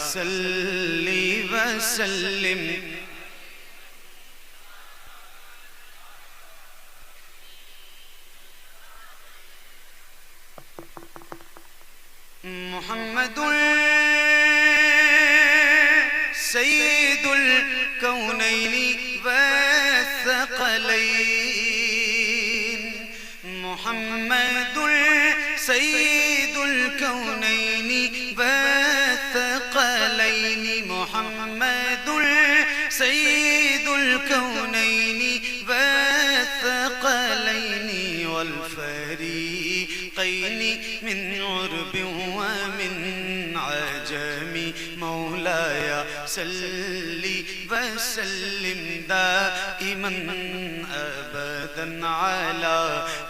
सल्ली वसल्लिम मुहम्मदुल सय्यिदुल कौनैनि वस्सक़लैन मुहम्मदुल सय्यिदुल कौनैनि वस्सक़लैन मुहम्मदुल सय्यिदुल कौनैनि वस्सक़लैन वल फ़रीक़ैन मिन उर्ब व मिन अजम मौलाय सल्ली वसल्लिम दाइमन अबदन अला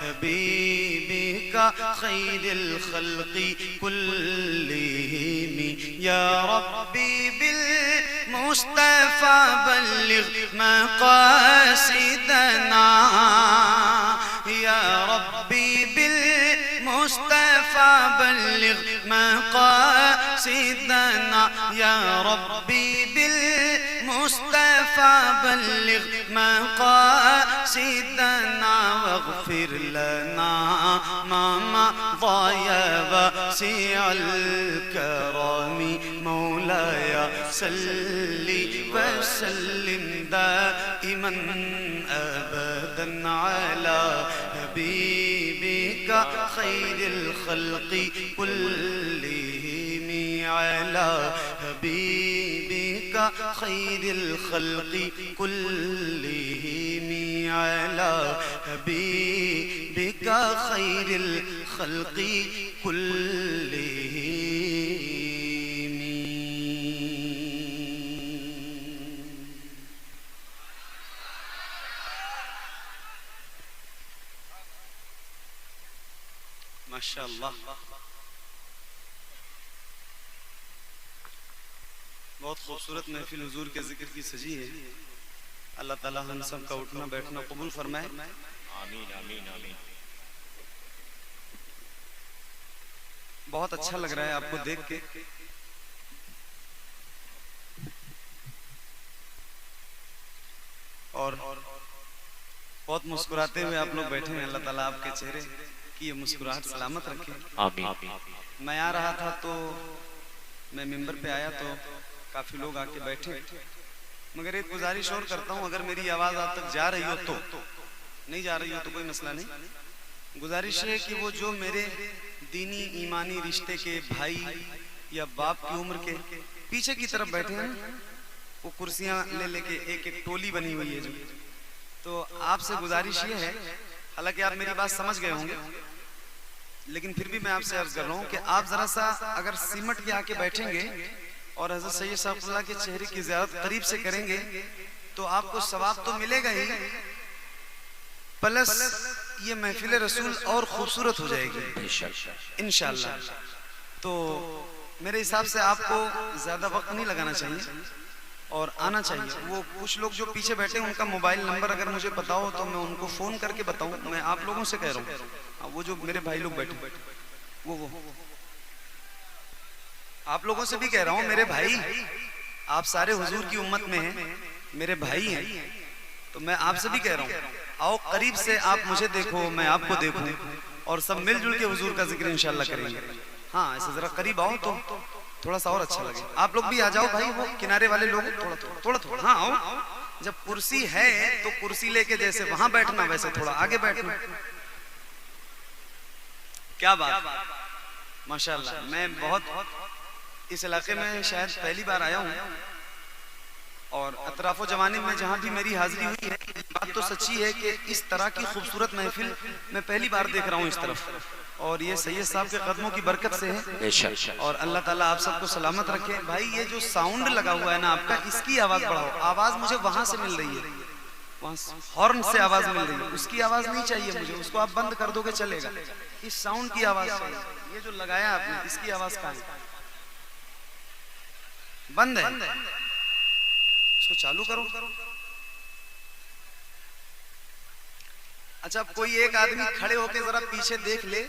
हबीबिका खैरिल खल्क़ि कुल्लिहिम या रब्बी बिल मुस्तफ़ा बल्लिग़ मक़ासिदना या रब्बी बिल मुस्तफ़ा बल्लिग़ मक़ासिदना या रब्बी बिल मुस्तफ़ा बल्लिग़ मक़ासिदना वग़फ़िर लना मा मज़ा वासिअल करम मौलाय सल्ली वसल्लिम दाइमन अबदन अला हबीबिका खैरिल खल्क़ि कुल्लिहिम अला हबीबिका खैरिल खल्क़ि कुल्लिहिम अला हबीबिका खैरिल खल्क़ि कुल्लिहिम। माशाअल्लाह, बहुत खूबसूरत महफिल हुजूर के जिक्र की सजी है। अल्लाह ताला हम सब का उठना बैठना कबूल फरमाए। आमीन आमीन आमीन। बहुत अच्छा लग रहा है आपको देख के। और बहुत मुस्कुराते हुए आप लोग बैठे हैं। अल्लाह ताला आपके चेहरे की ये मुस्कुराहट सलामत रखे। आमीन। मैं आ रहा था तो मैं मिंबर पे आया तो काफी लोग आके बैठे, मगर एक गुजारिश और करता हूँ, अगर मेरी आवाज आप तक जा रही हो तो, नहीं जा रही हो तो कोई मसला नहीं। गुजारिश है कि वो जो मेरे दीनी ईमानी रिश्ते के भाई या बाप की उम्र के पीछे की तरफ बैठे हैं, वो कुर्सियां ले लेके एक एक टोली बनी हुई है जो, तो आपसे गुजारिश ये है, हालांकि आप मेरी बात समझ गए होंगे, लेकिन फिर भी मैं आपसे अर्ज कर रहा हूँ कि आप जरा सा अगर सिमट के आके बैठेंगे और हज़रत सैयद साहब के चेहरे की ज़ियारत करीब से करेंगे तो आपको सवाब तो मिलेगा ही, प्लस ये महफिल रसूल और खूबसूरत हो जाएगी इंशाअल्लाह। तो मेरे हिसाब से आपको ज़्यादा वक्त नहीं लगाना चाहिए और आना चाहिए। वो कुछ लोग जो पीछे बैठे हैं उनका मोबाइल नंबर अगर मुझे पता हो तो मैं उनको फ़ोन करके बताऊं। मैं आप लोगों से कह रहा हूँ, वो जो मेरे भाई लोग बैठे वो आप लोगों से भी कह रहा हूँ, मेरे भाई आप सारे हुजूर की उम्मत में हैं, मेरे भाई हैं, तो मैं आपसे भी कह रहा हूँ आओ करीब से आप मुझे देखो, मैं आपको देखूं और सब मिलजुल के हुजूर का जिक्र इंशाअल्लाह करेंगे। हाँ, ऐसे जरा करीब आओ तो थोड़ा सा और अच्छा लगे। आप लोग भी आ जाओ भाई, वो किनारे वाले लोग थोड़ा थोड़ा हाँ आओ। जब कुर्सी है तो कुर्सी लेके जैसे वहां बैठना वैसे थोड़ा आगे बैठना। क्या बात, माशाअल्लाह। मैं बहुत इस इलाके में शायद पहली बार आया हूँ और अतराफो जवानी में जहाँ भी मेरी हाजिरी हुई है, बात तो सच्ची है कि इस तरह की खूबसूरत महफिल मैं पहली बार देख रहा हूँ इस तरफ, और ये सैयद साहब के कदमों की बरकत से है। और अल्लाह ताला आप सबको सलामत रखे। भाई ये जो साउंड लगा हुआ है ना आपका, इसकी आवाज बढ़ाओ। आवाज मुझे वहां से मिल रही है, वहां हॉर्न से आवाज मिल रही है, उसकी आवाज नहीं चाहिए मुझे, उसको आप बंद कर दोगे चलेगा। इस साउंड की आवाज चाहिए। ये जो लगाया आपने इसकी आवाज कहाँ है? बंद है, इसको चालू करो। अच्छा, कोई एक आदमी खड़े होकर जरा पीछे देख ले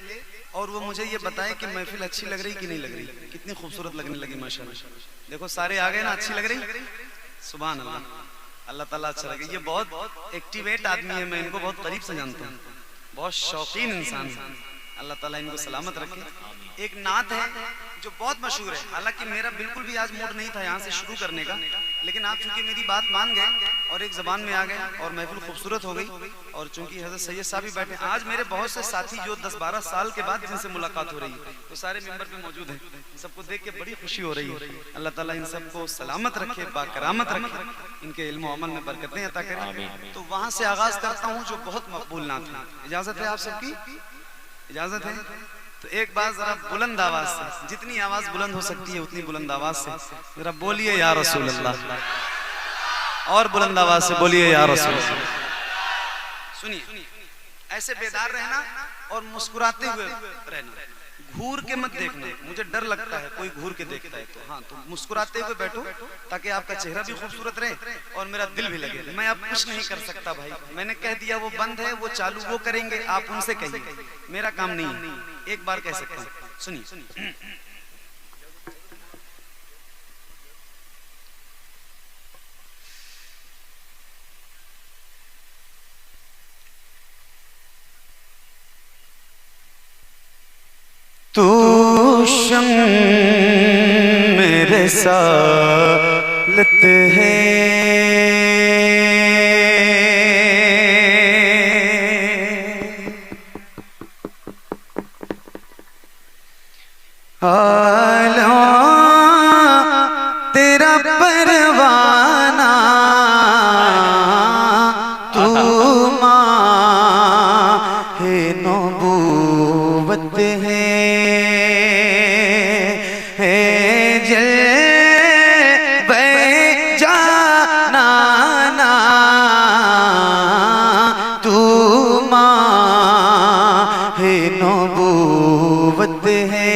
और वो मुझे ये बताए कि महफिल अच्छी लग रही कि नहीं लग रही, कितनी खूबसूरत लगने लगी माशाल्लाह। देखो सारे आ गए ना, अच्छी लग रही, सुभान अल्लाह, अल्लाह ताला अच्छा लगे। ये बहुत एक्टिवेट आदमी है, मैं इनको बहुत करीब से जानता हूँ, बहुत शौकीन इंसान है, अल्लाह ताला इनको सलामत रखे। एक नात है जो बहुत मशहूर है, हालांकि मेरा बिल्कुल भी आज मूड नहीं था यहाँ से शुरू करने का, लेकिन आप चूंकि मेरी बात मान गए और एक जबान में आ गए और महफिल खूबसूरत हो गई, और चूंकि हज़रत सैयद साहब भी बैठे, आज मेरे बहुत से साथी जो 10-12 साल के बाद जिनसे मुलाकात हो रही है वो सारे मेंबर पे मौजूद हैं, सबको देख के बड़ी खुशी हो रही है। अल्लाह ताला इन सबको सलामत रखे, बाकरामत रखे, इनके इल्म और अमल में बरकतें अता करे। तो वहाँ से आगाज करता हूँ जो बहुत मकबूल नात है। इजाजत है आप सबकी? इजाजत है? तो एक बार जरा बुलंद आवाज से, जितनी आवाज बुलंद हो सकती है उतनी बुलंद आवाज से जरा बोलिए या रसूल अल्लाह, और बुलंद आवाज से बोलिए या रसूल अल्लाह। सुनिए, ऐसे बेदार रहना और मुस्कुराते हुए रहना, घूर के मत देखना, मुझे डर लगता है कोई घूर के देखता है तो, हाँ, तो मुस्कुराते हुए बैठो ताकि आपका चेहरा भी खूबसूरत रहे और मेरा दिल भी लगे। मैं अब कुछ नहीं कर सकता भाई, मैंने कह दिया, वो बंद है, वो चालू वो करेंगे, आप उनसे कहिए, मेरा काम नहीं है, एक बार कह सकता हूँ। सुनिए, तू शम मेरे सालत है, आला तेरा परवाना, तू माहे नबूवत है, नबूवत है,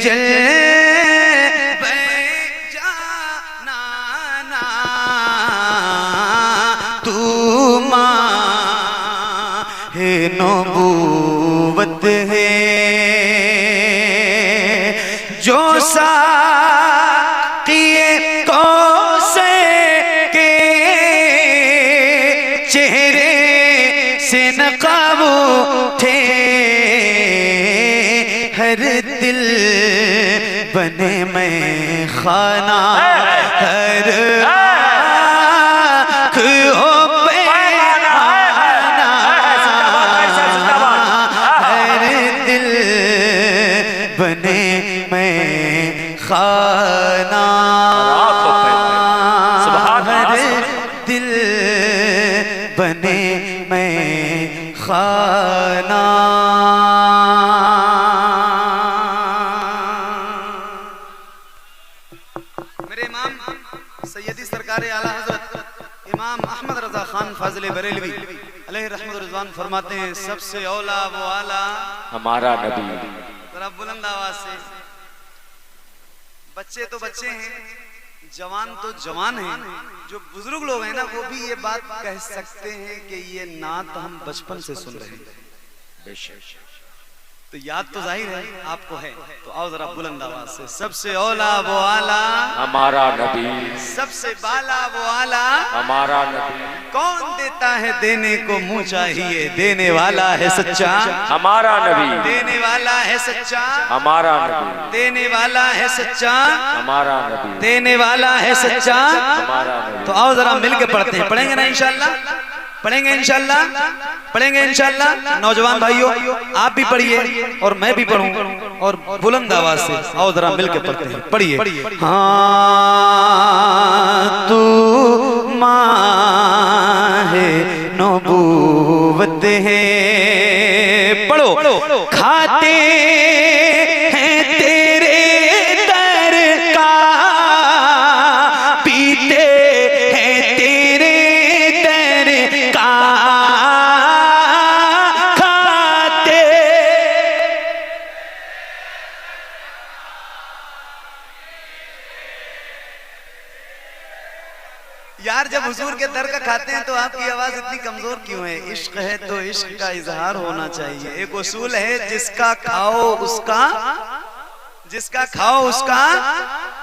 जल जाना तू माहे नबूवत है, जो साक़िए कौसे के चेहरे से नक़ाब उठे, हर दिल बने में खाना, हर आँख हो पैमाना, हर दिल बने में खाना, हर दिल बने में खाना। मेरे इमाम सैयदी सरकार आला हजरत इमाम अहमद रजा खान फाजिल बरेलवी अलैहि रहमत व रिज़वान फरमाते हैं, सबसे औला वो आला हमारा नबी। जरा बुलंद आवाज से, बच्चे तो बच्चे हैं, जवान तो जवान हैं, जो बुजुर्ग लोग हैं ना वो भी ये बात कह सकते हैं कि ये नात हम बचपन से सुन रहे हैं, तो याद तो जाहिर है आपको है, तो आओ जरा बुलंद आवाज से, सबसे औला वो आला हमारा नबी, सबसे बाला वो आला हमारा नबी, कौन देता है देने को मुँह चाहिए, देने वाला है सच्चा हमारा नबी, देने वाला है सच्चा हमारा नबी, देने वाला है सच्चा हमारा नबी, देने वाला है सच्चा हमारा नबी। तो आओ जरा मिलके पढ़ते हैं, पढ़ेंगे ना इंशाल्लाह, पढ़ेंगे इंशाल्लाह, पढ़ेंगे इंशाल्लाह। नौजवान भाइयों आप भी पढ़िए और मैं भी पढ़ूं, और बुलंद आवाज से आओ जरा मिलके पढ़ते हैं, पढ़िए। हाँ तू माहे नबूवत है, पढ़ो, खाते हैं तेरे दर का, पीते हैं तेरे दर का, खाते यार जब हुजूर के दर का खाते हैं तो आपकी आवाज इतनी कमजोर क्यों है? इश्क है तो इश्क का इजहार होना चाहिए। एक उसूल है जिसका खाओ उसका।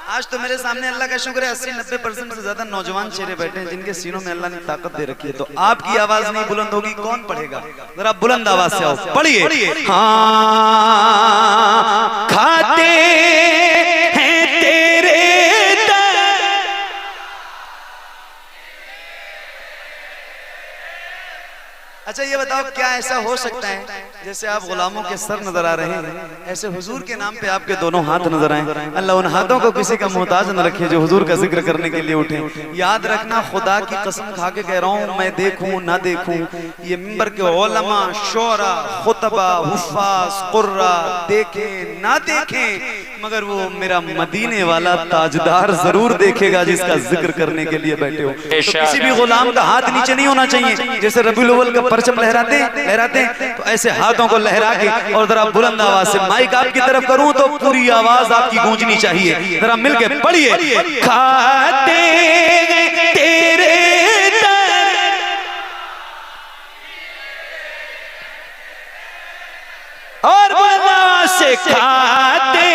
आज तो मेरे सामने अल्लाह का शुक्र है 80-90% से ज्यादा नौजवान चेहरे बैठे हैं जिनके सीनों में अल्लाह ने ताकत दे रखी है। तो आपकी आवाज नहीं बुलंद होगी, कौन पढ़ेगा? जरा बुलंद आवाज से आओ, पढ़िए। हाँ खाते हैं तेरे अच्छा ये बताओ क्या ऐसा हो सकता है जैसे आप गुलामों के सर नजर आ रहे हैं, ऐसे हुजूर के नाम पे आपके दोनों हाथ नजर आए? अल्लाह उन हाथों को किसी का मोहताज न रखे जो हुजूर का जिक्र करने के लिए उठे। याद रखना, खुदा की कसम खा के कह रहा हूँ, मैं देखूं ना देखूं, ये मिंबर के उलमा, शोरा, खुतबा, हुफ्फाज, कुर्रा देखें ना देखें, मगर वो मेरा मदीने वाला ताजदार जरूर देखेगा जिसका जिक्र करने के लिए बैठे हो। तो किसी भी गुलाम का हाथ नीचे नहीं होना चाहिए। जैसे रबीउल अव्वल का परचम लहराते तो ऐसे हाथों को लहरा के और जरा बुलंद आवाज से माइक आपकी तरफ करूं तो पूरी आवाज आपकी गूंजनी चाहिए। जरा मिलके पढ़िए। खाते तेरे और बुलंद आवाज से खाते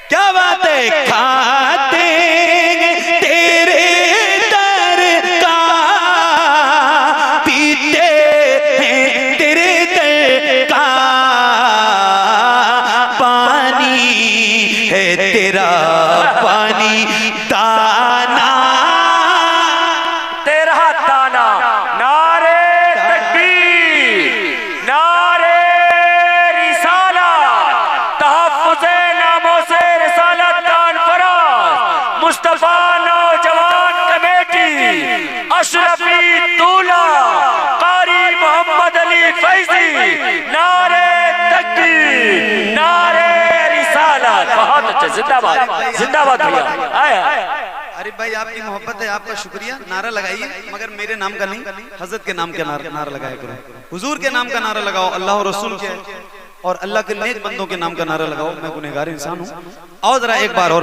क्या बात है? खाते तेरे दर का, पीते हैं तेरे दर का पानी है तेरा पानी दाना तेरा दाना। नारे तकबीर, नारे रिसाला, तहफ्फुज़े नामों से रिसालत कॉन्फ्रेंस, मुस्तफा नौजवान कमेटी, अशरफी दूल्हा कारी मोहम्मद अली फैजी। नारे तकबीर, नारे रिसाला। बहुत अच्छा, जिंदाबाद जिंदाबाद भैया। आया अरे भाई आपकी मोहब्बत है, आपका शुक्रिया। नारा लगाइए मगर मेरे नाम का नहीं, हजरत के नाम का नारा लगाया करो। हुजूर के नाम का नारा लगाओ, अल्लाह और रसूल के और अल्लाह के नेक बंदों के नाम का नारा लगाओ। मैं गुनहगार इंसान हूँ। और जरा एक बार और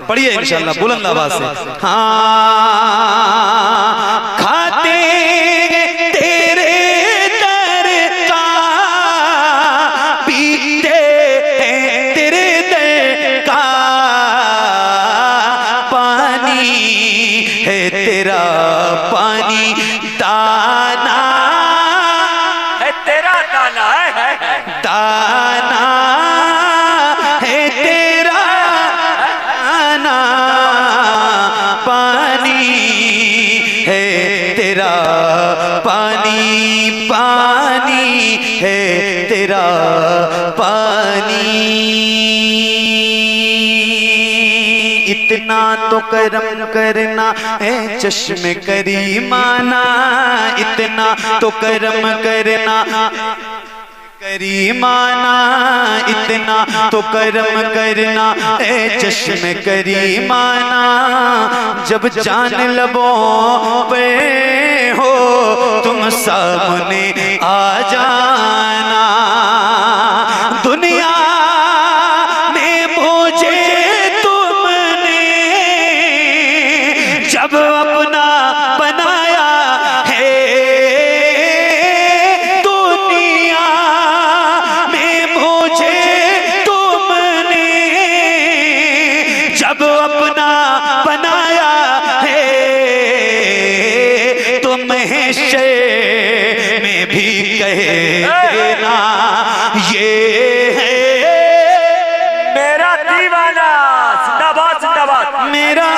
पढ़िए इंशाल्लाह बुलंद आवाज से। हाँ खाते तेरे दर का, पीते तेरे दर का पानी है तेरा पानी दाना है तेरा दाना है दाना है तेरा दाना पानी है तेरा पानी पानी है तेरा पानी। इतना तो करम करना है चश्मे करीमाना, इतना तो करम करना करीमाना, इतना तो करम करना है चश्मे करीमाना। जब जान लबों पे हो तुम सामने आ जाना, दुनिया में मुझे तुमने जब अपना बनाया है, दुनिया में मुझे तुमने जब अपना बनाया है, तुम्हें शेर में भी कह देना ये है मेरा दीवाना। जिंदाबाद जिंदाबाद मेरा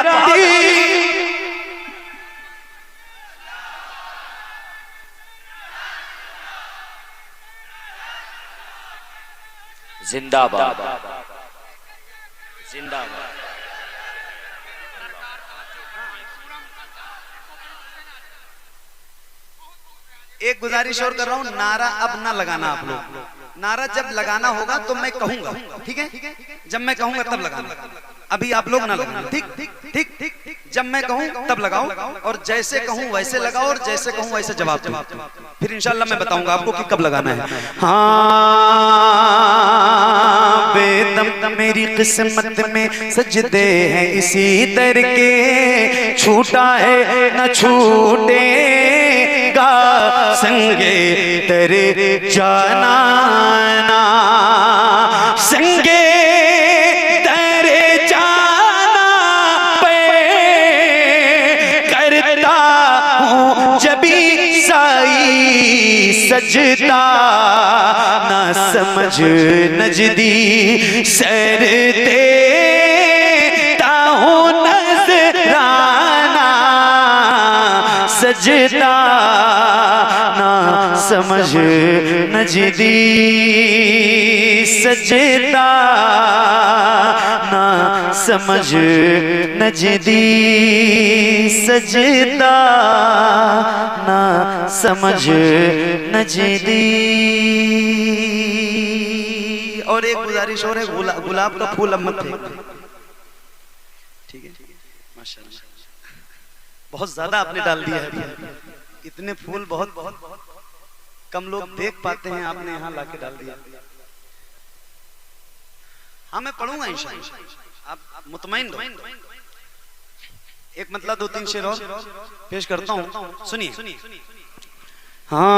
जिंदाबाद जिंदाबाद। एक गुजारिश और कर रहा हूँ, नारा अब ना लगाना आप लोग। नारा जब लगाना होगा तो मैं कहूंगा, ठीक है? जब मैं कहूंगा तब लगाना, अभी आप लोग ना लगाना। ठीक ठीक ठीक ठीक। जब मैं कहूं तब लगाओ, और जैसे कहूं वैसे लगाओ, और जैसे कहूं वैसे जवाब दो। फिर इंशाल्लाह मैं बताऊंगा आपको कि कब लगाना है। हाँ बेदम मेरी किस्मत में सजदे हैं इसी दर के, छूटा है न छूटेगा संगे तेरे जाना ना, संगे तेरे जाना पे करता हूँ जबी साई सजदा, ना समझ नजदी सर देता हूँ नजराना, सजदा ना समझ नजदी सजदा ना समझ नजदी सजदा ना समझ नजदी। और एक गुजारिश और है, गुलाब का फूल अब मत फेंक, ठीक है? माशाल्लाह बहुत ज्यादा आपने डाल दिया है, इतने फूल बहुत बहुत कम लोग देख पाते हैं, आपने यहाँ लाके डाल दिया। हाँ मैं पढ़ूंगा इंशाअल्लाह, आप मुतमईन रहो। एक मतलब 2-3 शेर और पेश करता हूँ, सुनिए। हाँ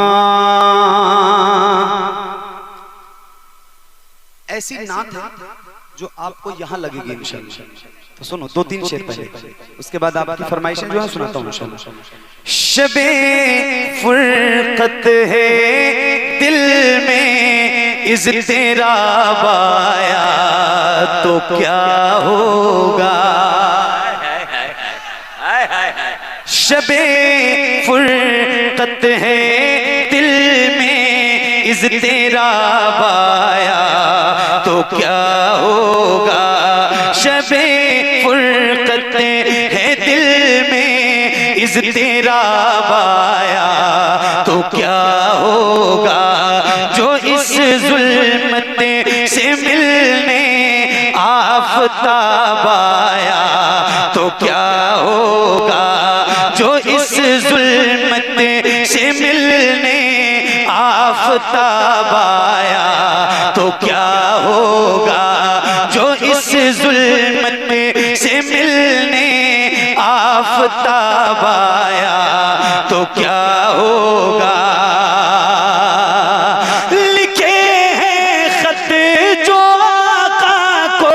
ऐसी नात है जो आपको यहाँ लगेगी इंशाअल्लाह, तो सुनो 2-3 शेर पहले, उसके बाद आपकी फरमाइशें जो है सुनाता हूँ इंशाअल्लाह। शबे फुरकत है दिल में इज़ तेरा बाया तो क्या होगा, शबे फुरकत है दिल में इज़ तेरा बाया तो क्या होगा, शबे फुरकत है दिल में इज़ तेरा बाया तो क्या होगा, जो इस जुल्मत से मिलने आफ़ताब आया तो क्या होगा, जो इस जुल्मत से मिलने आफ़ताब आया तो क्या होगा, जो इस जुल्मत से मिलने आफ़ताब आया तो क्या होगा। लिखे हैं खत जो आका को,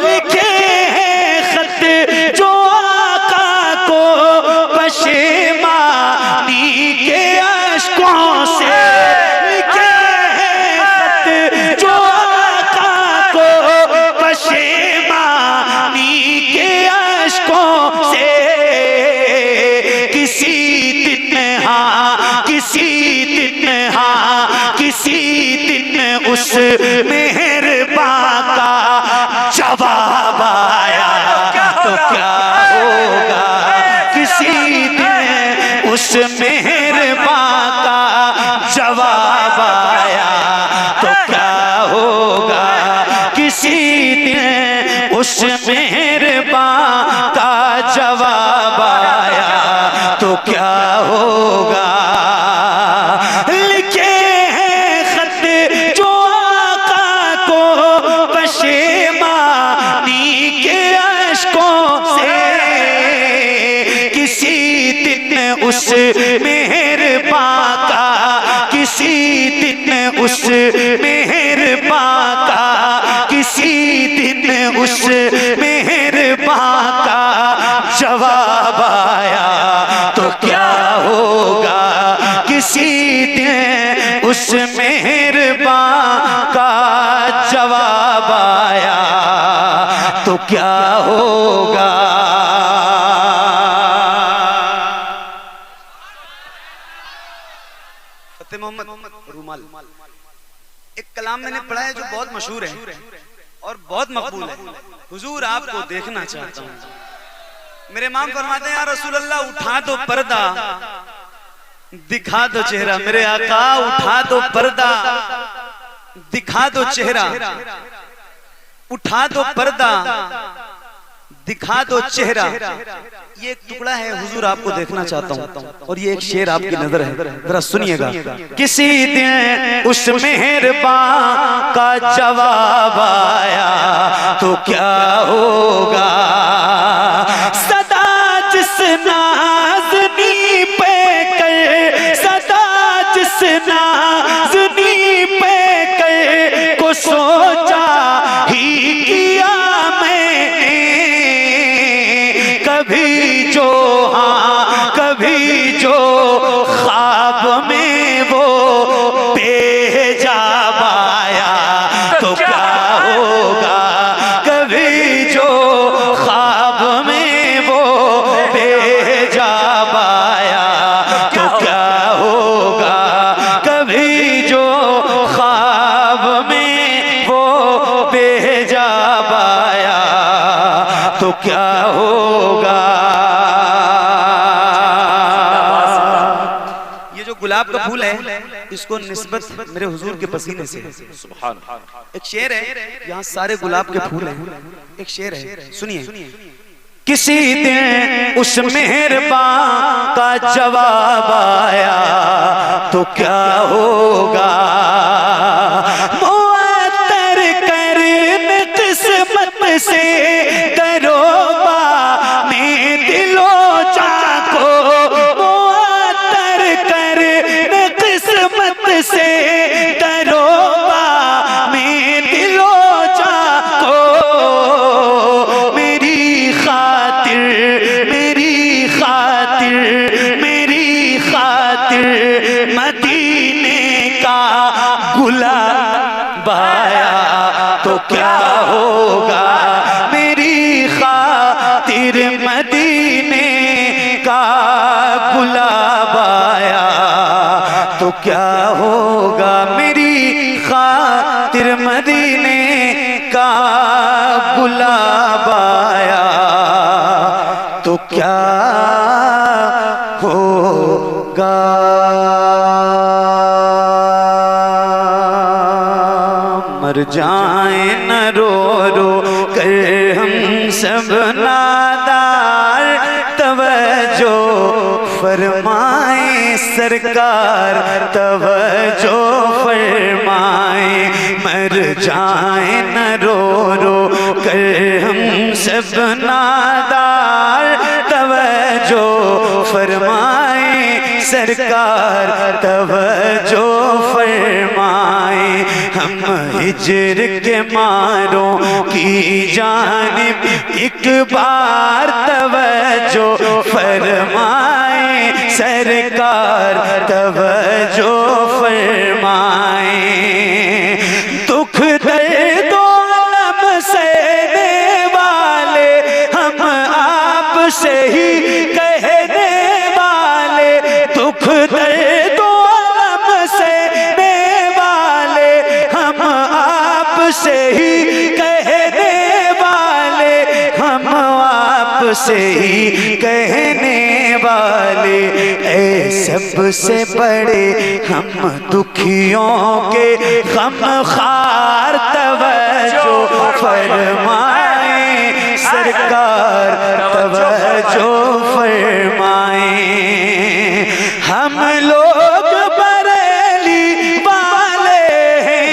लिखे हैं खत जो आका को पशेमानी के अश्कों से, लिखे हैं खत जो आका को पशेमानी के अश्कों से, किसी दिन हाँ किसी दिन हाँ किसी दिन उस मेहरबान का जवाब आया तो क्या होगा, किसी दिन उस मेहरबान का जवाब आया तो क्या होगा, किसी दिन उस मेहरबान का जवाब आया तो क्या होगा। लिखे हैं खत जो आका को पशेमानी के अश्कों से, किसी दिन उस मेहरबान का, किसी दिन उस मेहरबान का, किसी दिन उस मेहरबान का जवाब आया तो क्या होगा, किसी दिन उस मेहरबान का जवाब आया तो क्या होगा। फतेह मोहम्मद रूमाल एक कलाम मैंने पढ़ा है जो बहुत मशहूर है और बहुत मकबूल है। हुजूर आपको देखना चाहता हूँ। मेरे इमाम फरमाते हैं या रसूल अल्लाह उठा दो पर्दा, दिखा दो चेहरा। मेरे आका उठा दो पर्दा, दिखा दो चेहरा। उठा दो पर्दा, दिखा दो चेहरा। ये एक टुकड़ा है हुजूर, आपको देखना चाहता हूँ और ये एक शेर आपकी नजर है, जरा सुनिएगा। किसी दिन उस मेहरबान का जवाब आया तो क्या होगा, सदा जिस नाज़नी पे कर, सदा जिस नाज़नी पे कर को सोचा ही किया मैंने, कभी जो हाँ कभी जो ख्वाब में वो बेहिजाब आया तो क्या होगा, कभी जो ख्वाब में वो बेहिजाब आया तो क्या होगा, कभी जो ख्वाब में वो बेहिजाब आया तो क्या होगा। ये जो गुलाब का फूल है इसको निस्बत मेरे हुजूर के पसीने से। सुभान। एक शेर है, यहाँ सारे गुलाब के फूल हैं, एक शेर है, सुनिए। किसी दिन उस मेहरबान का जवाब आया तो क्या होगा, मुअत्तर करने किस्मत से दरोबा में दिलो चाको, मुअत्तर करने किस्मत से दरोबा में दिलो चाको, मेरी खातिर मेरी खातिर मेरी खातिर मदीने का गुलाब आया तो क्या होगा, मेरी खातिर मदीने का गुलाब आया तो क्या होगा, मेरी खातिर मदीने का गुलाब आया तो क्या होगा। मर जाए न रो रो कर हम सब नादार, तवज्जो फरमाए सरकार, तवज्जो फरमाए। मर जाए न रो रो कर हम सब नादार, तवज्जो फरमाए सरकार, तवज्जो फरमाए। हम हिज्र के मारों की जानिब एक बार तवज्जो फरमाए सरकार, तवज्जो फरमाए। दुख दर्द आलम सहने वाले हम आप से ही कहने वाले, दुख दर्द आलम सहने वाले हम आप से ही कहने वाले, हम आप से ही कहने वाले। ऐ सबसे बड़े हम दुखियों के गमखार, तवज्जो फरमाए सरकार, तवज्जो फरमाए। हम लोग बरेली वाले हैं,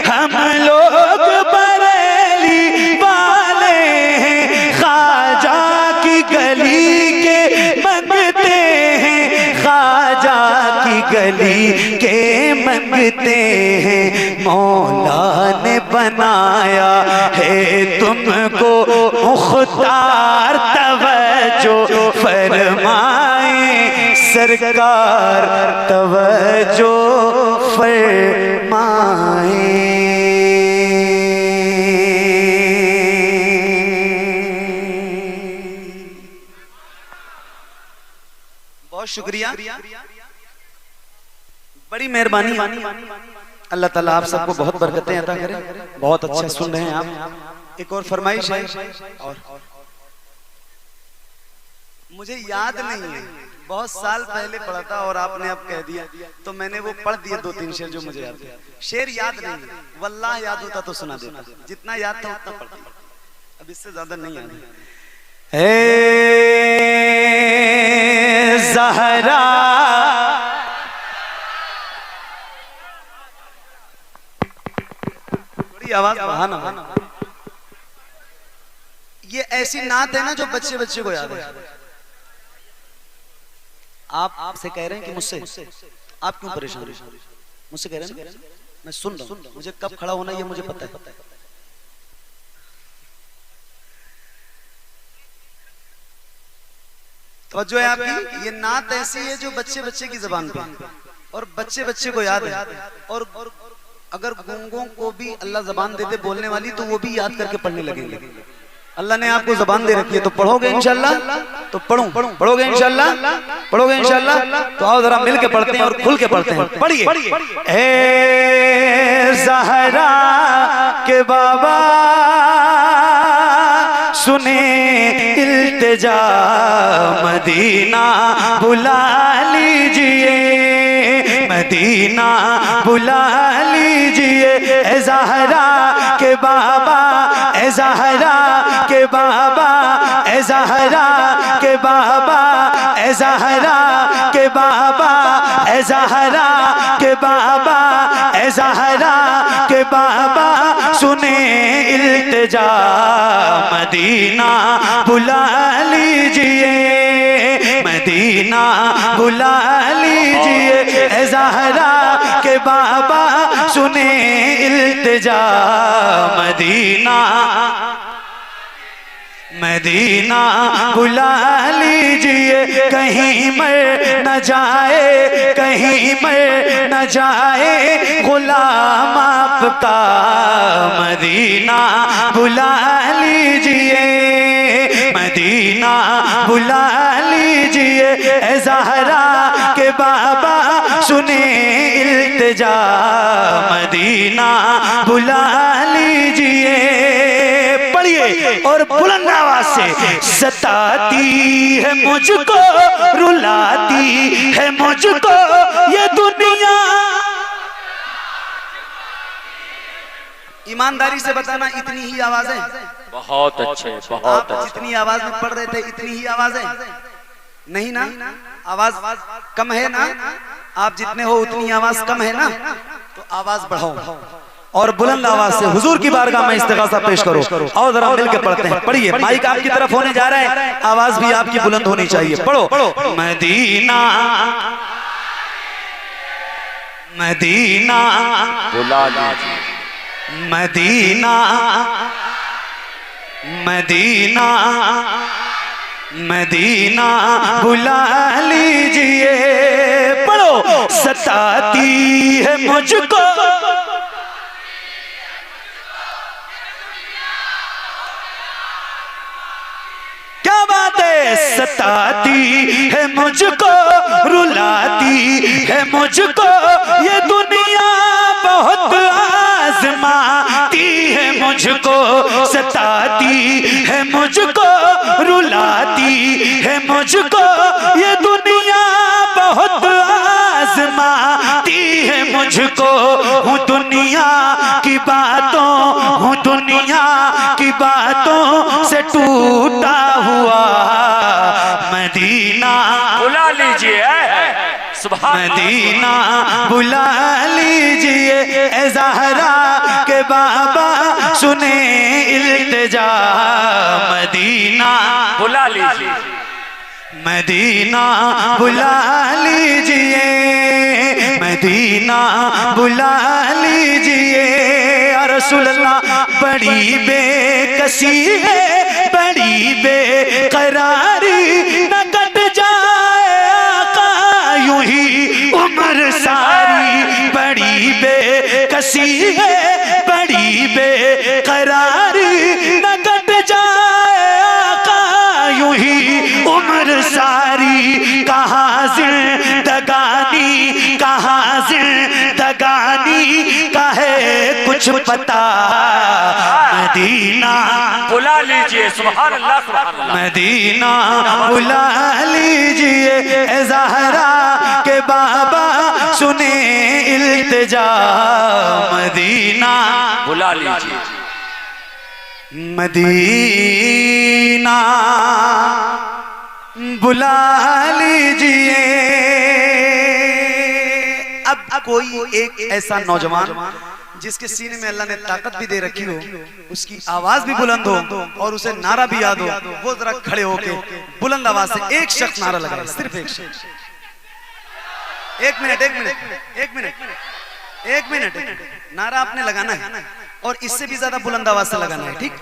हम लोग बरेली वाले हैं, ख्वाजा की गली के मंगते हैं, ख्वाजा की गली के मंगते हैं। मौला ने बनाया है तुमको मुख्तार, तवज्जो फरमाए सरकार, तवज्जो फरमाए। बहुत शुक्रिया, बड़ी मेहरबानी। अल्लाह ताला आप सबको बहुत बरकतें अता करे। बहुत अच्छा सुन रहे हैं आप। एक और फरमाइश है, और मुझे याद नहीं है, बहुत साल पहले पढ़ा था और आपने अब कह दिया तो मैंने वो पढ़ दिया 2-3 शेर जो मुझे याद है। शेर याद नहीं, वल्लाह याद होता तो सुना देता, जितना याद था उतना पढ़ दिया। अब इससे ज्यादा नहीं आनी। ज़हरा थोड़ी आवाज बढ़ाना। ये ऐसी नात है ना जो बच्चे बच्चे को याद है। आप आपसे कह रहे हैं कि मुझसे आप क्यों परेशान हैं? मुझसे कह रहे हैं ना, मैं सुन रहा हूं, मुझे कब खड़ा होना ये मुझे पता है। तो जो है आपकी ये नात ऐसी है जो बच्चे बच्चे की जबान पे और बच्चे बच्चे को याद है। और अगर गूंगों को भी अल्लाह जबान दे दे बोलने वाली तो वो भी याद करके पढ़ने लगेंगे। अल्लाह ने आपको जबान दे रखी है तो पढ़ोगे इंशाल्लाह। तो पढ़ोगे इंशाल्लाह, पढ़ोगे इंशाल्लाह। तो आओ जरा मिल के पढ़ते हैं और खुल के पढ़ते हैं। पढ़िए। ए ज़हरा के बाबा सुने इल्तिजा मदीना बुला लीजिए, मदीना बुला लीजिए। ए ज़हरा के बाबा, ए ज़हरा के बाबा, ए ज़हरा के बाबा, ए ज़हरा के बाबा, ए ज़हरा के बाबा, ए ज़हरा के बाबा सुने इल्तिजा मदीना बुला लीजिए, मदीना बुला लीजिए। ए ज़हरा के बाबा सुने इल्तिजा मदीना, मदीना बुला लीजिए। कहीं मर न जाए, कहीं मर न जाए गुलाम आपका, मदीना बुला लीजिए, मदीना बुला लीजिए। ए ज़हरा के बाबा सुने इल्तिजा मदीना बुला लीजिए। पढ़िए और बुलंद आवाज से। सताती है मुझको, रुलाती है मुझको ये दुनिया। ईमानदारी से बताना इतनी ही आवाज है? बहुत अच्छे, बहुत अच्छे। जितनी आवाज में पढ़ रहे थे इतनी ही आवाज है? नहीं ना, आवाज कम है ना? आप जितने हो उतनी आवाज कम है ना? तो आवाज बढ़ाओ और बुलंद आवाज से हुजूर की बारगाह में इस्तिग़ासा पेश करो। और जरा मिल के पढ़ते हैं। पढ़िए, माइक आपकी तरफ होने जा रहा है, आवाज भी आपकी बुलंद होनी चाहिए। पढ़ो। मदीना मदीना बुला लीजिए, मदीना मदीना मदीना बुला लीजिए। पढ़ो। सताती है मुझको, क्या बात है। सताती है मुझको, रुलाती है मुझको ये दुनिया, बहुत आज़माती है मुझको। सताती है मुझको, रुलाती है मुझको ये दुनिया, बहुत आज़माती है मुझको। हूँ दुनिया की बातों, हूँ दुनिया की बातों से टूटा हुआ, मदीना बुला लीजिए। मदीना बुला लीजिए। ए ज़हरा के बाबा सुने इल्तिजा मदीना बुला लीजिए, मदीना बुला लीजिए, मदीना बुला लीजिए। या रसूल अल्लाह बड़ी बेकसी है, बड़ी बेकरारी, न कट जाए आका यूं ही उम्र सारी। बड़ी बेकसी है, बड़ी बेकरारी, न कट जाए आका यूं ही उम्र सारी। कहाँ जिंदगानी, कहाँ जिंदगानी का है कुछ पता, मदीना बुला लीजिए। सुभान अल्लाह, सुभान अल्लाह। मदीना बुला लीजिए। ए ज़हरा के बाबा सुने इल्तिजा मदीना बुला लीजिए, मदीना बुला लीजिए। अब कोई एक ऐसा नौजवान जिसके सीने में अल्लाह ने ताकत भी दे रखी हो, उसकी आवाज भी बुलंद हो और उसे नारा भी याद हो, वो जरा खड़े होके बुलंद आवाज से एक शख्स नारा लगाए, सिर्फ एक शख्स। एक मिनट नारा आपने लगाना है और इससे भी ज्यादा बुलंद आवाज से लगाना है, ठीक?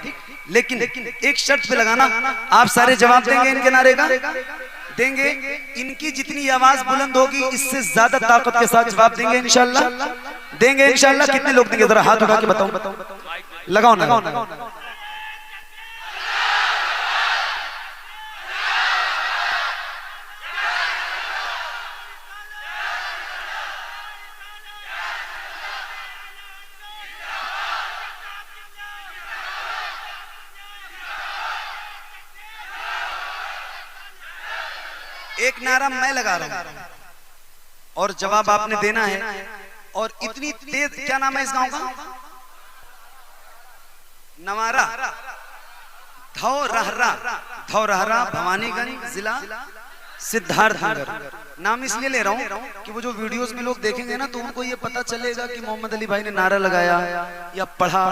लेकिन एक शर्त पे लगाना, आप सारे जवाब देंगे इनके नारे का? देंगे। इनकी जितनी आवाज बुलंद होगी इससे ज्यादा ताकत के साथ जवाब देंगे इंशाल्लाह। देंगे इंशाल्लाह। कितने लोग देंगे? जरा हाथ उठा के बताओ। लगाओ ना। एक नारा मैं लगा रहा हूं और जवाब आपने देना है। और इतनी तेज, क्या नाम है इस गांव का? नवारा धौरहरा भवानीगंज, जिला सिद्धार्थनगर। नाम इसलिए ले रहा हूं कि वो जो वीडियोस में लोग देखेंगे ना, तो उनको ये पता चलेगा कि मोहम्मद अली भाई ने नारा लगाया या पढ़ा,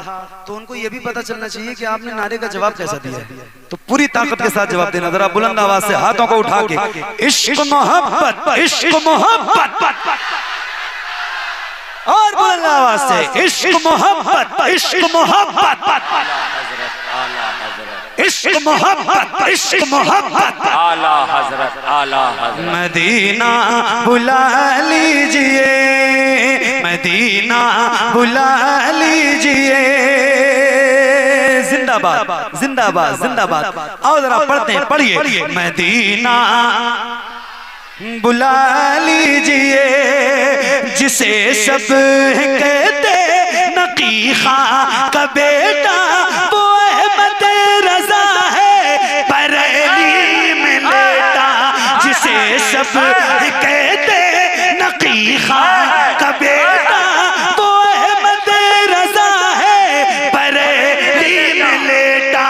तो उनको ये भी पता चलना चाहिए कि आपने नारे का जवाब कैसा दिया है। तो पूरी ताकत के साथ जवाब देना। जरा बुलंद आवाज से हाथों को उठा के, इश्क मोहब्बत, इश्क मोहब्बत, और बुलंद आवाज से, इश्क मोहब्बत, इश्क मोहब्बत, इश्क मोहब्बत, इश्क मोहब्बत, आला हजरत, आला हजरत। मदीना बुला लीजिए, मदीना बुला लीजिए। जिंदाबाद जिंदाबाद जिंदाबाद। आओ जरा पढ़ते हैं, पढ़िए। मदीना बुला लीजिए, जिसे सब कहते नकी खां का बेटा, वो अहमद रजा है बरेली में लेटा। जिसे सब कहते नकी खां का बेटा, वो अहमद रजा है बरेली में लेटा।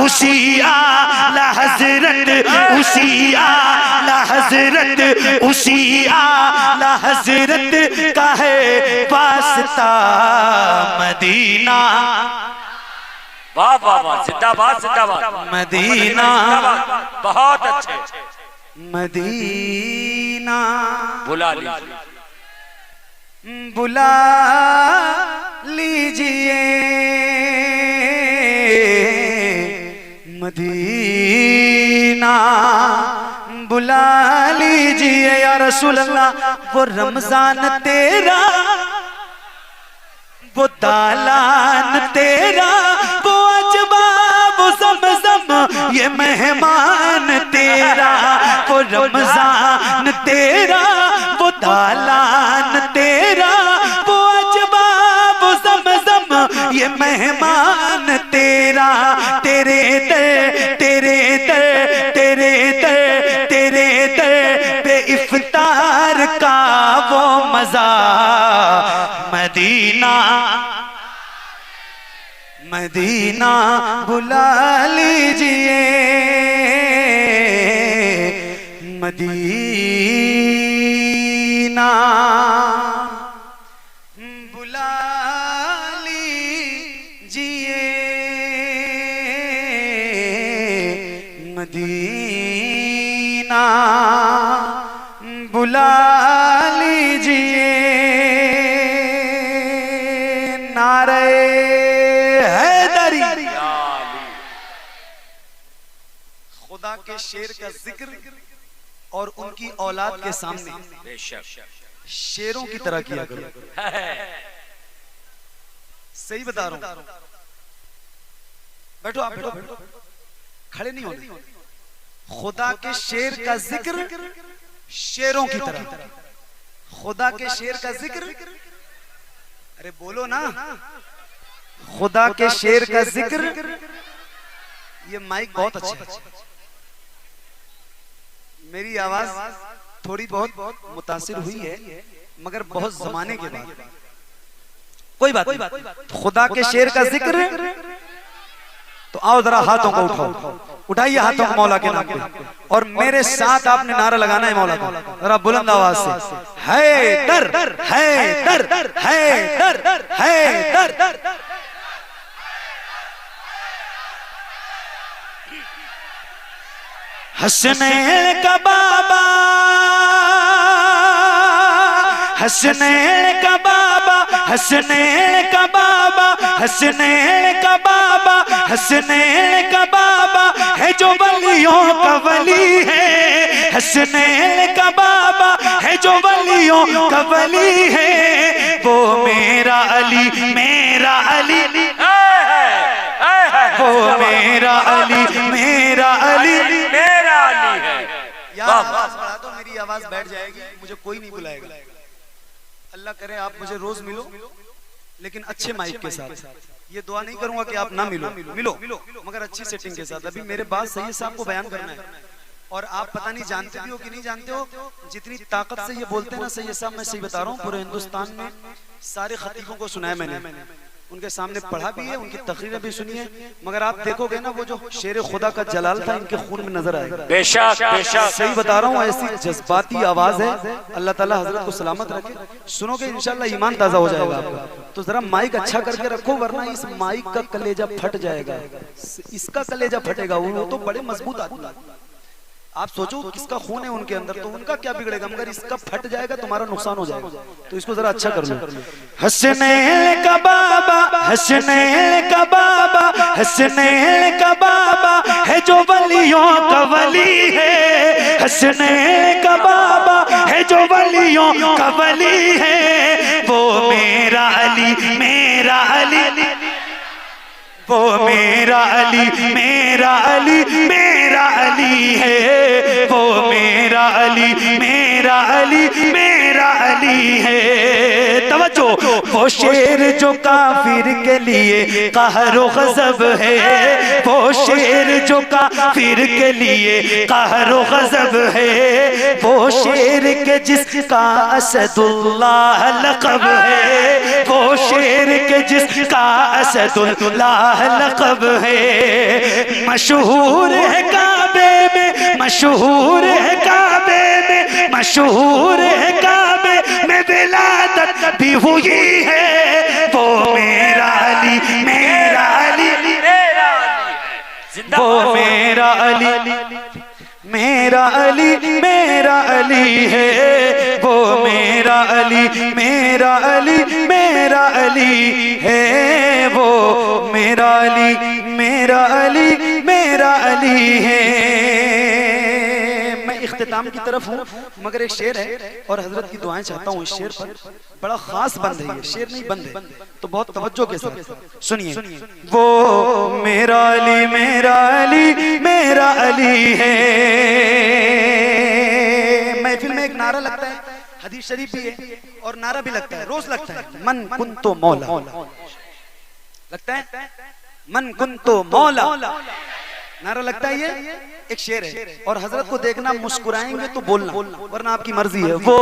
उसी आला हजरत, उसी आला हजरत, उसी आला हजरत का है वास्ता मदीना। वाह वाह वाह, जिंदाबाद जिंदाबाद। मदीना बहुत अच्छे। मदीना बुला लीजिए, बुला लीजिए। मदीना बुला लीजिए या रसूल अल्लाह। वो रमजान तेरा, वो दालान तेरा, वो अजबा, वो ज़मज़म, ये मेहमान तेरा। वो रमजान तेरा, वो दालान तेरा, वो अजबा, वो ज़मज़म, ये मेहमान तेरा। तेरे दर, तेरे दर, तेरे दर, तेरे दर पे इफ्तार का वो मजा। मदीना मदीना बुला लीजिए, मदीना बुला लीजिए, मदीना बुला लीजिए। नारे हैदरी। खुदा के शेर का जिक्र और उनकी औलाद के सामने शेरों की तरह किया करो। सही बता रहा हूं। बैठो आप, बैठो, खड़े नहीं होने। खुदा के शेर का जिक्र शेरों की तरह। खुदा के शेर का जिक्र, अरे बोलो ना, खुदा के शेर का जिक्र। ये माइक बहुत अच्छा है, मेरी आवाज थोड़ी बहुत मुतासिर हुई है, मगर बहुत जमाने के बाद। कोई बात नहीं। खुदा के शेर का जिक्र तो आओ जरा हाथों को उठाओ, उठाइए हाथों को मौला के नाम पे, और मेरे साथ आपने नारा लगाना है मौला का, जरा बुलंद आवाज से, हैदर हैदर हैदर हैदर। हसनैन का बाबा, हसनैन का बाबा, हसनैन का बाबा, हसनैन का बाबा, हसनैन का बाबा है जो वलियों का वली है, हसनैन का बाबा है जो वलियों का वली है, वो मेरा अली, मेरा अली, वो मेरा अली, मेरा अली, मेरा अली है। यार आवाज बढ़ा दो, मेरी आवाज बैठ जाएगी, मुझे कोई नहीं बुलाएगा। अल्लाह करे आप मुझे रोज मिलो, लेकिन अच्छे माइक के साथ। ये दुआ नहीं करूंगा कि आप ना मिलो, मिलो मगर अच्छी सेटिंग के साथ। अभी मेरे बात सही साहब को बयान करना है, और आप पता नहीं जानते भी हो कि नहीं जानते हो, जितनी ताकत से ये बोलते हैं ना सही साहब, मैं सही बता रहा हूँ, पूरे हिंदुस्तान में सारे खतीबों को सुनाया मैंने, उनके सामने पढ़ा भी है, उनकी तकरीरें भी सुनी है, मगर आप देखोगे ना वो जो शेर खुदा का जलाल था इनके खून में नजर आएगा। बेशक बेशक सही बता रहा हूँ, ऐसी जज्बाती आवाज है। अल्लाह ताला हजरत को सलामत रखे, सुनोगे इंशाल्लाह ईमान ताजा हो जाएगा आपका। तो जरा माइक अच्छा करके रखो, वरना इस माइक का कलेजा फट जाएगा, इसका कलेजा फटेगा। वो तो बड़े मजबूत आदमी, आप सोचो किसका खून है उनके अंदर, तो उनका क्या बिगड़ेगा, मगर इसका फट जाएगा, तुम्हारा नुकसान हो जाएगा। तो इसको जरा अच्छा कर लो। हसनैन का बाबा, हसनैन का बाबा, हसनैन का बाबा है जो वलियों का वली है, हसनैन का बाबा है जो वलियों का वली है, वो मेरा अली, मेरा अली, वो मेरा अली, मेरा अली, मेरा अली है, वो मेरा अली, मेरा अली, मेरा अली है। तवज्जो, वो शेर जो काफिर के लिए कहरो गज़ब है, वो शेर जो काफिर के लिए कहरो गज़ब है, वो शेर के जिसका असदुल्लाह लक़ब है, वो शेर के जिसका असदुल्लाह लक़ब है। मशहूर है काबे में, मशहूर है काबे में, मशहूर है काबे में विलादत भी हुई है, वो मेरा अली, मेरा अली, मेरा अली, वो मेरा अली, मेरा अली, मेरा अली है, वो मेरा अली, मेरा अली, मेरा अली है, वो मेरा अली, मेरा अली, मेरा अली है। मैं इख्तिताम की तरफ हूँ, मगर एक शेर है और हजरत की दुआएं चाहता हूँ। इस शेर पर बड़ा खास बंद है, ये शेर नहीं बंद है, तो बहुत तवज्जो के साथ सुनिए। वो मेरा अली, मेरा अली, मेरा अली है। महफिल में एक नारा लगता है, हदीस शरीफ भी है और नारा भी लगता है, रोज लगता है, मन कुंतो मौला, लगता है मन कुंतो मौला, नारा लगता है। ये एक शेर है, और हजरत को देखना, मुस्कुराएंगे तो बोलना, वरना आपकी मर्जी है। वो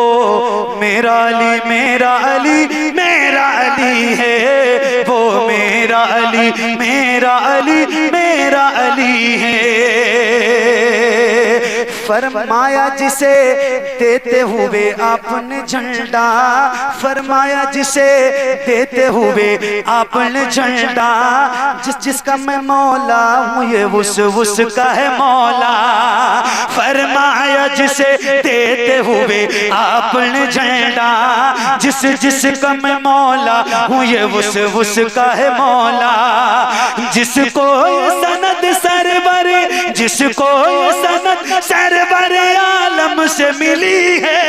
मेरा अली, मेरा अली, मेरा अली है, वो मेरा अली, मेरा अली, मेरा अली है। फरमाया जिसे देते हुए आपने झंडा, फरमाया जिसे देते हुए आपने झंडा, जिसका मैं मौला हूँ ये उसका है मौला। फरमाया जिसे देते हुए आपने झंडा, जिसका मैं मौला हूँ ये उसका है मौला। जिसको ये सनद सरवर, जिसको ये सनद सरवर आलम से मिली है,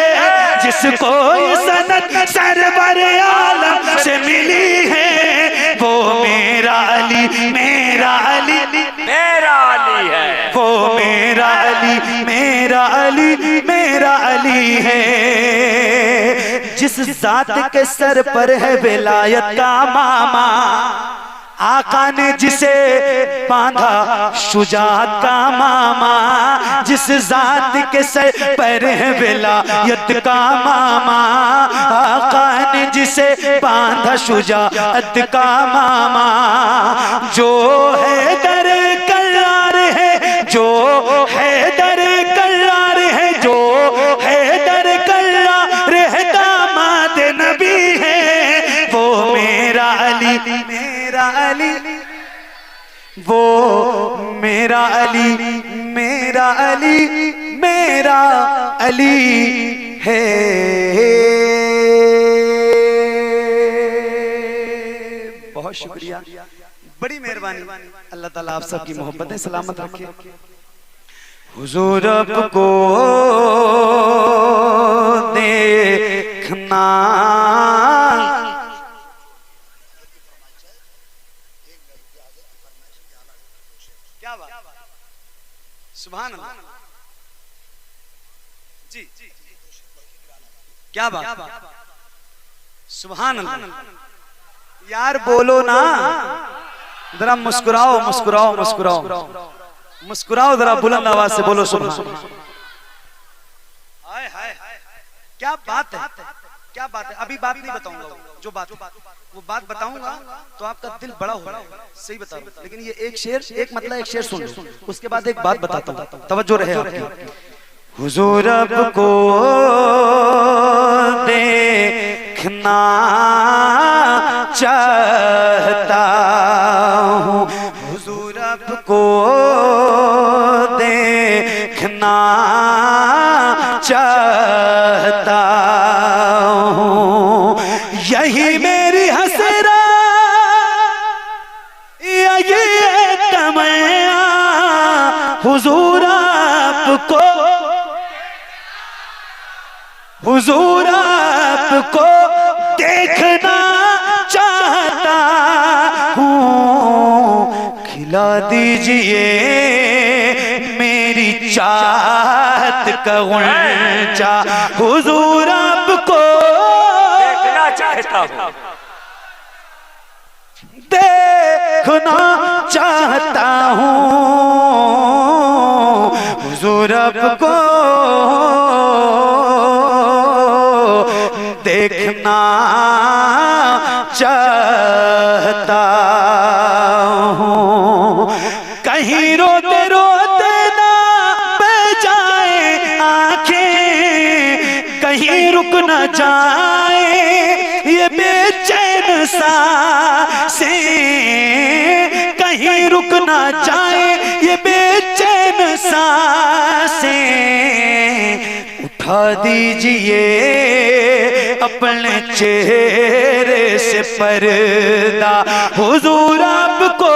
जिसको ये सनद सरवर आलम से मिली है, वो मेरा अली, मेरा अली, मेरा अली है, वो मेरा अली, मेरा अली, मेरा अली है। जिस जात के सर पर है विलायत का मामा, आका ने जिसे बांधा शुजात का मामा, जिस जात के सर पर है विलायत का मामा, आका ने जिसे जिसे बांधा शुजाअत का मामा, जो है दर करार है, जो है दर करार है, जो है दर करार है, दामाद नबी है वो मेरा अली, मेरा अली, वो मेरा अली, मेरा अली, मेरा अली है। बहुत शुक्रिया, बड़ी मेहरबानी। अल्लाह ताला आप सबकी मोहब्बतें सलामत रखे। हुजूर आपको देखना क्या बात, सुभान अल्लाह जी, क्या बात, सुभान अल्लाह। यार बोलो ना, जरा मुस्कुराओ मुस्कुराओ मुस्कुराओ मुस्कुराओ, जरा बुलंद आवाज से बोलो सुभान अल्लाह। हाय हाय, क्या बात है, क्या बात है। अभी बात नहीं बताऊंगा, जो बात वो बात बताऊंगा तो आपका दिल बड़ा होगा, सही बता रहा हूं। लेकिन ये एक शेर, एक मतलब एक शेर सुन लो, उसके बाद एक बात बताता हूं, तवज्जो रहे आपकी। हुजूर आपको देखना चाहता हूँ, हुजूर आपको देखना चाहता हूँ, यही मेरी हसरा ये तमन्ना, हुजूर आपको, हुजूर आपको देखना चाहता हूँ, खिला दीजिए मेरी चाहत का गुंचा, हुजूर आपको देखना चाहता हूँ, देखना चाहता हूँ, हुजूर आपको देखना चाहता हूँ, कहीं रोते रोते ना बह जाए आंखें, कहीं रुक न जाए ये बेचैन सांसें, कहीं रुक न जाए ये बेचैन सांसें, उठा दीजिए अपने चेहरे से पर्दा, हुजूर आपको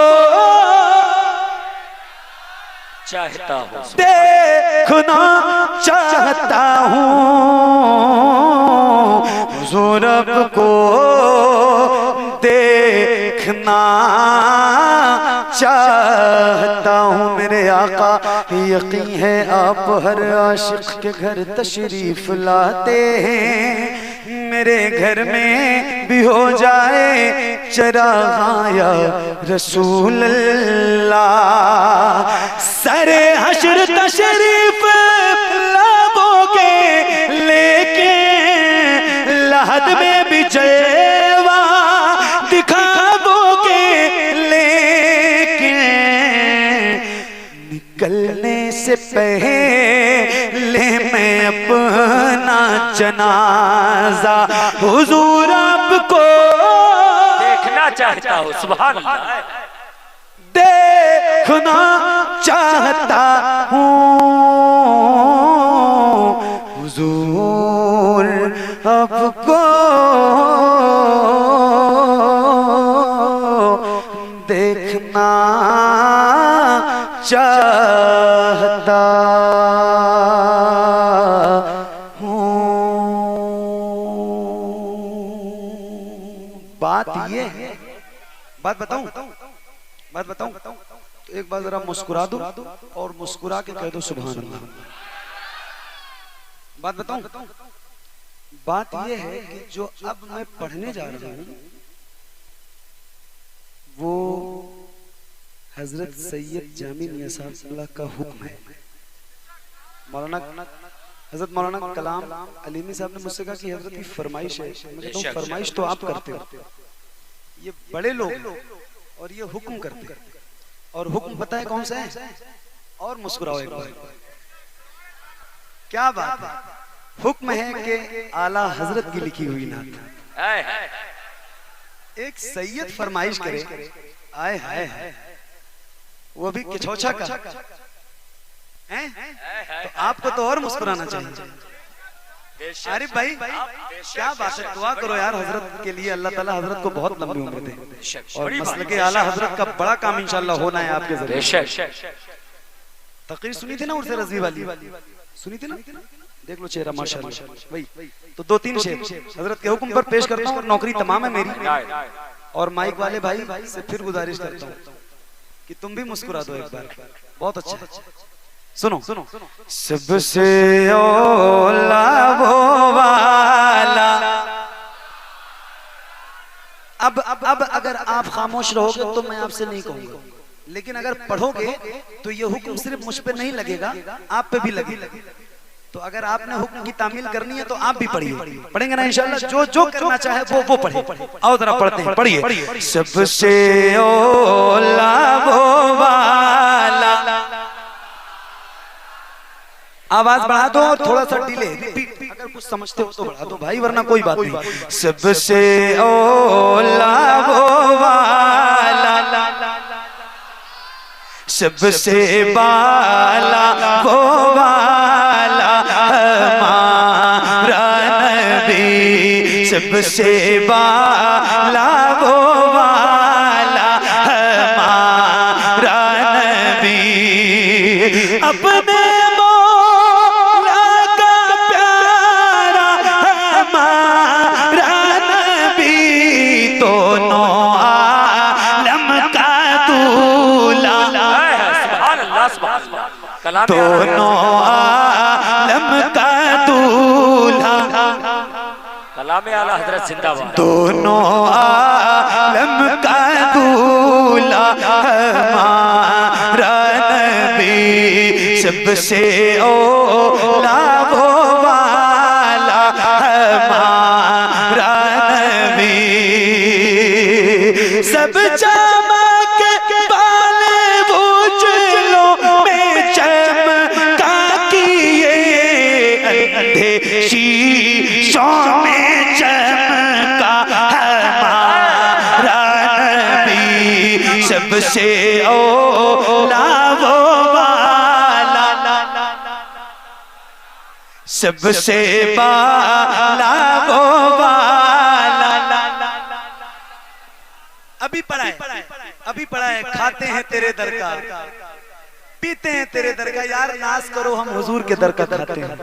चाहता हूँ, देखना चाहता हूँ, हुजूर आपको देखना चाहता हूँ। मेरे आका यकीन है आप हर आशिक के घर तशरीफ लाते हैं, मेरे घर में भी हो जाए चराग़ां या रसूल अल्लाह, सरे हश्र तशरीफ लाओगे लेके लहद में भी जलवा दिखाओगे, लेके निकलने से पहले मैं अपना जनाजा हुजूर आपको देखना चाहता हूँ, सुभान अल्लाह, देखना चाहता हूँ, हुजूर आपको देखना चाहता हूँ। बात ये है, बात बताऊं, बात बताऊं, तो एक बार जरा मुस्कुरा दो और मुस्कुरा के कह दो सुभान अल्लाह। बात बताऊं, बात ये है कि जो अब मैं पढ़ने जा रहा हूं वो हजरत सैयद जामी मियां साहब का हुक्म है। मौलाना हजरत मौलाना कलाम अलीमी साहब ने मुझसे कहा कि हजरत की फरमाइश है। मैं कहता हूं फरमाइश तो आप करते हो, ये बड़े लोग और ये हुक्म करते, और हुक्म पता है कौन सा है? और मुस्कुराओ एक बार, क्या बात है। हुक्म है कि आला हजरत की लिखी हुई नात एक सैयद फरमाइश करे, आए हाय वो भी किछोछा का हैं? तो आपको तो और मुस्कुराना चाहिए। अरे भाई क्या बात है, दुआ करो यार हजरत के लिए, अल्लाह ताला हजरत को बहुत लंबी उम्र दे और मसले के आला हजरत का बड़ा काम इंशाल्लाह होना है आपके जरिए। तकरीर सुनी थी ना उर्से रजवी वाली, सुनी थी ना? देख लो चेहरा माशाल्लाह। भाई तो 2-3 शेर हजरत के हुक्म पर पेश करता हूँ और नौकरी तमाम है मेरी, और माइक वाले भाई से फिर गुजारिश करता हूँ कि तुम भी मुस्कुरा दो एक बार। बहुत अच्छा सुनो, सबसे औला वो वाला। अब अगर आप खामोश रहोगे तो मैं आपसे नहीं कहूंगा, लेकिन अगर पढ़ोगे तो ये हुक्म सिर्फ मुझ पे नहीं लगेगा, आप पे भी लगेगा। तो अगर आपने हुक्म की तामील करनी है तो आप भी पढ़िए, पढ़ेंगे ना इंशाल्लाह। जो करना चाहे वो पढ़े। आओ जरा पढ़ते हैं, पढ़िए। सबसे औला वो वाला, आवाज बढ़ा दो और थोड़ा सा डिले, रिपीट, अगर कुछ समझते हो तो बढ़ा दो भाई, वरना कोई बात नहीं। सबसे औला वो वाला, सबसे बाला वो वाला हमारा नबी, सबसे बाला वो वाला हमारा नबी। अपने दोनों आलम का दूल्हा, कलामे आला हजरत जिंदाबाद। दोनों आलम का दूल्हा हमारा नबी, सबसे औला वो वाला हमारा नबी। सब शीशों में चमका हमारा नबी, सबसे औला वो वाला, सबसे बाला वो वाला। अभी पढ़ा है, खाते हैं तेरे दर का, पीते हैं तेरे दर का। यार नाज करो, हम हुजूर के दर का खाते हैं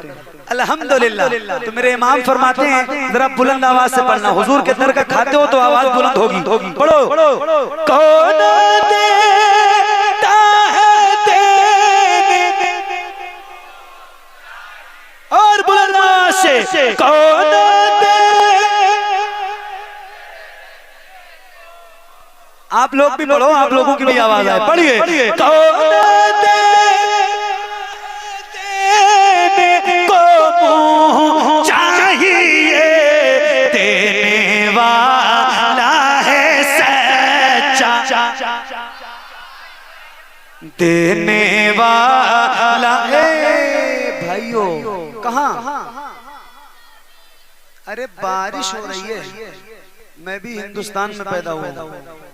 अल्हम्दुलिल्लाह। तो मेरे इमाम फरमाते हैं जरा बुलंद आवाज से पढ़ना, हुजूर के दर का खाते हो तो आवाज बुलंद होगी। पढ़ो, कौन देता है देने, और बुलंद आवाज से कौन दे। आप लोग भी पढ़ो, आप लोगों की भी आवाज आए, पढ़िए। कौन देने को मुँह चाहिए, देने वाला है सच्चा, देने वाला है। भाइयों कहाँ? अरे बारिश हो रही है, मैं भी हिंदुस्तान में पैदा हुआ,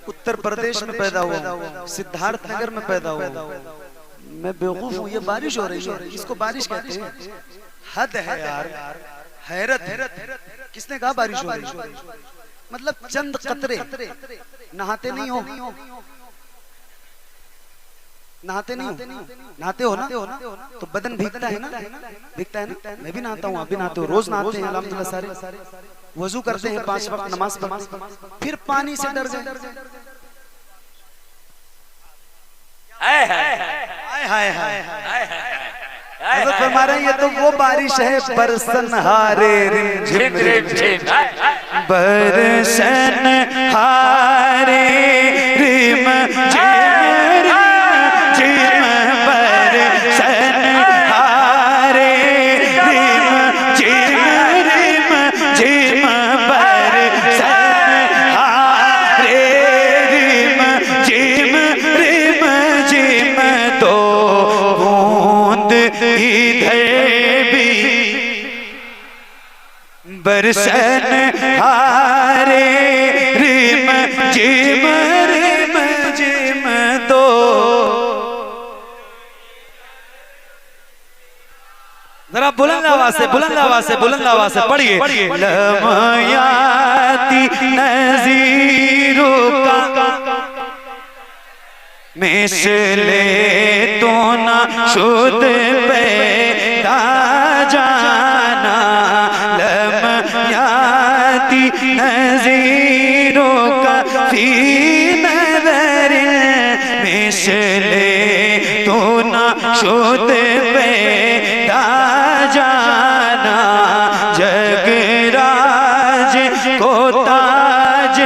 उत्तर प्रदेश में पैदा हुआ, सिद्धार्थ नगर में पैदा हुआ। मैं बेवकूफ हूँ, ये बारिश हो रही है, इसको बारिश कहते हैं। हद है यार, हैरत है। किसने कहा बारिश हो रही है? मतलब चंद कतरे, नहाते नहीं हो, नहाते नहीं हो, नहाते हो ना तो बदन भीगता है ना, भीगता है ना। मैं भी नहाता हूँ, आप भी नहाते हो, रोज नहाते हैं अल्हम्दुलिल्लाह सारे। वजू करते हैं 5 वक्त नमाज पढ़ते, फिर पानी से डर गए। हज़रत फरमा रहे हैं ये तो वो बारिश है बरसनहारे रिमझिम रिमझिम, बरसनहारे रिमझिम रिमझिम, बरसनहारे बरसन हारे रिम जिम दो। जरा बुलंद आवाज से पढ़िए। लमयाती नज़ीरों का मिसले तो ना शुद्ध पैदा जाना। लमयाती नज़ीरों का फी नज़र मिसले तो ना शुद्ध पैदा जाना। जगराज को ताज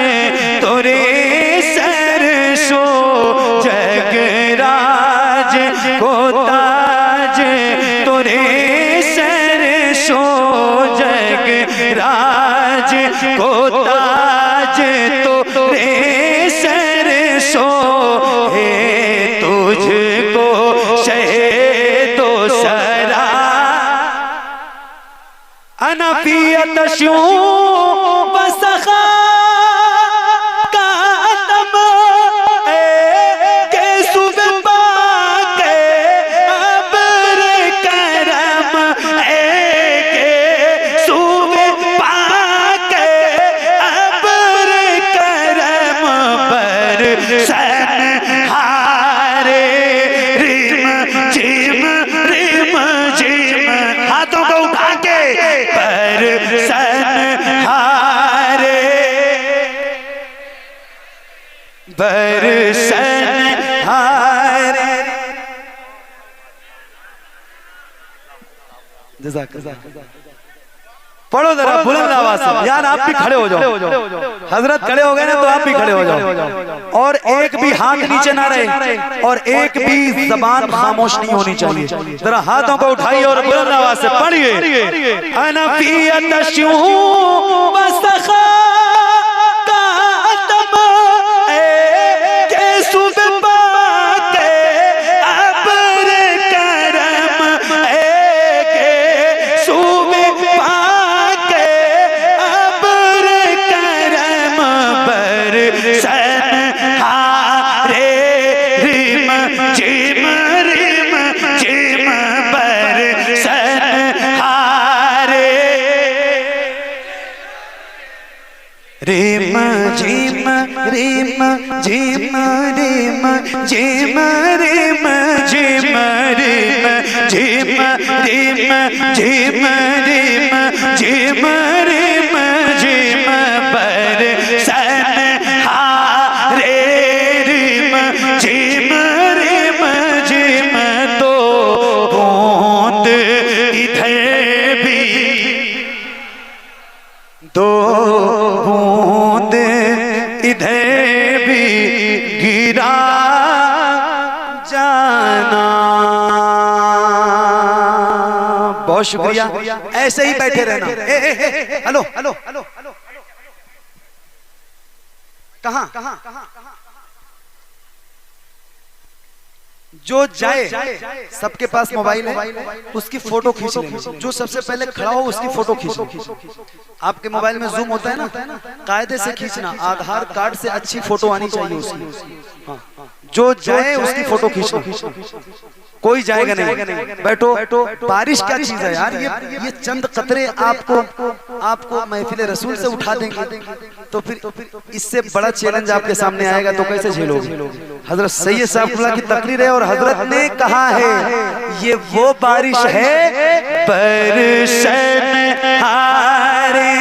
तोरे सरसो, जगराज को ताज तोरे सरसो, जगराज को ताज तोरे सरसो। हे तुझको शहीदो सरा अनफियत शू बसखा का तम के सुबह के अबर करम के सुबह के अबर करम पर सन हारे रिम जिम हाथों को उठा के पर सन हारे बरसन हारे। पढ़ो जरा बुलंद आवाज से यार, आप भी खड़े हो जाओ। हजरत खड़े हो गए ना तो आप भी खड़े हो जाओ, और एक भी हाथ नीचे ना रहे और एक भी जबान खामोश नहीं होनी चाहिए। जरा हाथों को उठाइए और बुलंद आवाज से पढ़िए। अनफियत शू बसखा का तम के सुबह के अबर करम के सुबह के अबर करम पर सन हारे रिम जिम पर सन हारे रिम जिम पर सन हारे रिम जिम तो बूंद इधर भी दो बूंद इधर भी गिरा जाना। बहुत शुक्रिया, ऐसे ही बैठे रहना। हेलो हेलो हेलो, कहाँ जो जाए, सबके पास मोबाइल है, उसकी फोटो खींच लेना। जो सबसे पहले खड़ा हो उसकी फोटो खींच। आपके मोबाइल में जूम होता है ना, कायदे से खींचना। आधार कार्ड से अच्छी फोटो आनी चाहिए उसकी। हाँ, जो जाए उसकी फोटो खींचना। कोई जाएगा नहीं, बैठो। बारिश क्या चीज है यार, ये चंद कतरे आपको महफिल रसूल से उठा देंगे, तो फिर इससे बड़ा चैलेंज आपके सामने आएगा तो कैसे झेलोगे। हजरत सैयद साहब की तकरीर है और हजरत ने कहा है ये वो बारिश है बरसन हारे